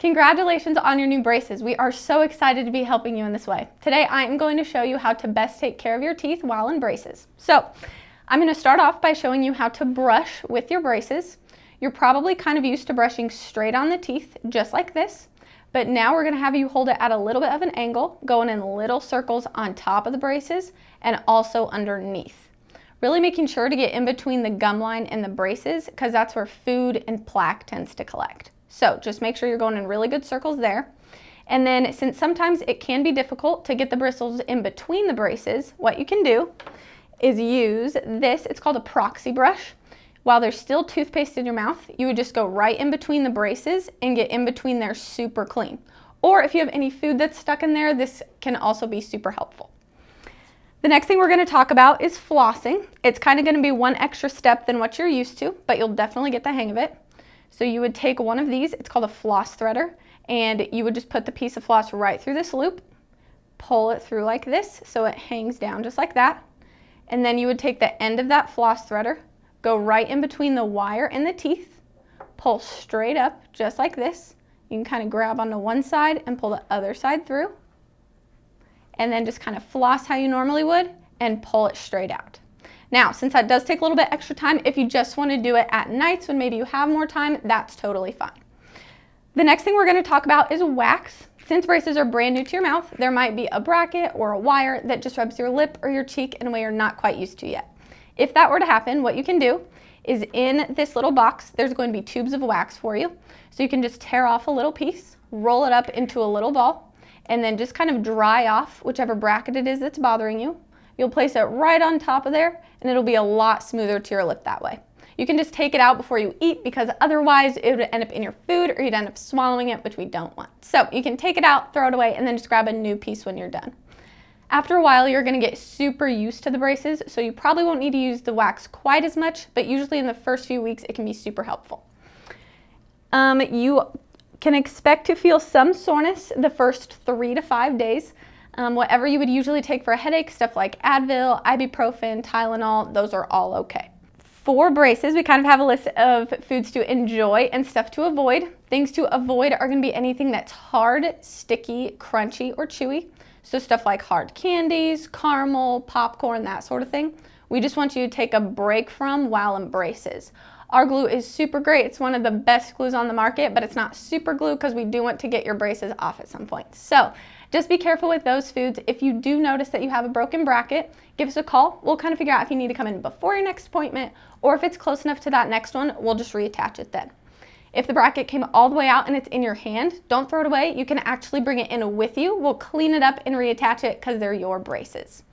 Congratulations on your new braces. We are so excited to be helping you in this way. Today I am going to show you how to best take care of your teeth while in braces. So I'm going to start off by showing you how to brush with your braces. You're probably kind of used to brushing straight on the teeth, just like this, but now we're going to have you hold it at a little bit of an angle, going in little circles on top of the braces and also underneath. Really making sure to get in between the gum line and the braces because that's where food and plaque tends to collect. So just make sure you're going in really good circles there. And then since sometimes it can be difficult to get the bristles in between the braces, what you can do is use this, it's called a proxy brush. While there's still toothpaste in your mouth, you would just go right in between the braces and get in between there super clean. Or if you have any food that's stuck in there, this can also be super helpful. The next thing we're going to talk about is flossing. It's kind of going to be one extra step than what you're used to, but you'll definitely get the hang of it. So you would take one of these, it's called a floss threader, and you would just put the piece of floss right through this loop, pull it through like this so it hangs down just like that, and then you would take the end of that floss threader, go right in between the wire and the teeth, pull straight up just like this. You can kind of grab onto one side and pull the other side through, and then just kind of floss how you normally would and pull it straight out. Now, since that does take a little bit extra time, if you just want to do it at nights when maybe you have more time, that's totally fine. The next thing we're going to talk about is wax. Since braces are brand new to your mouth, there might be a bracket or a wire that just rubs your lip or your cheek in a way you're not quite used to yet. If that were to happen, what you can do is in this little box, there's going to be tubes of wax for you. So you can just tear off a little piece, roll it up into a little ball, and then just kind of dry off whichever bracket it is that's bothering you. You'll place it right on top of there and it'll be a lot smoother to your lip that way. You can just take it out before you eat because otherwise it would end up in your food or you'd end up swallowing it, which we don't want. So you can take it out, throw it away, and then just grab a new piece when you're done. After a while, you're gonna get super used to the braces, so you probably won't need to use the wax quite as much, but usually in the first few weeks, it can be super helpful. You can expect to feel some soreness the first 3 to 5 days. Whatever you would usually take for a headache, stuff like Advil, ibuprofen, Tylenol, those are all okay. For braces, we kind of have a list of foods to enjoy and stuff to avoid. Things to avoid are going to be anything that's hard, sticky, crunchy, or chewy. So stuff like hard candies, caramel, popcorn, that sort of thing. We just want you to take a break from while in braces. Our glue is super great. It's one of the best glues on the market, but it's not super glue because we do want to get your braces off at some point. So just be careful with those foods. If you do notice that you have a broken bracket, give us a call. We'll kind of figure out if you need to come in before your next appointment, or if it's close enough to that next one, we'll just reattach it then. If the bracket came all the way out and it's in your hand, don't throw it away. You can actually bring it in with you. We'll clean it up and reattach it because they're your braces.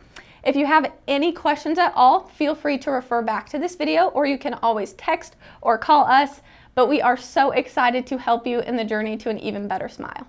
If you have any questions at all, feel free to refer back to this video, or you can always text or call us, but we are so excited to help you in the journey to an even better smile.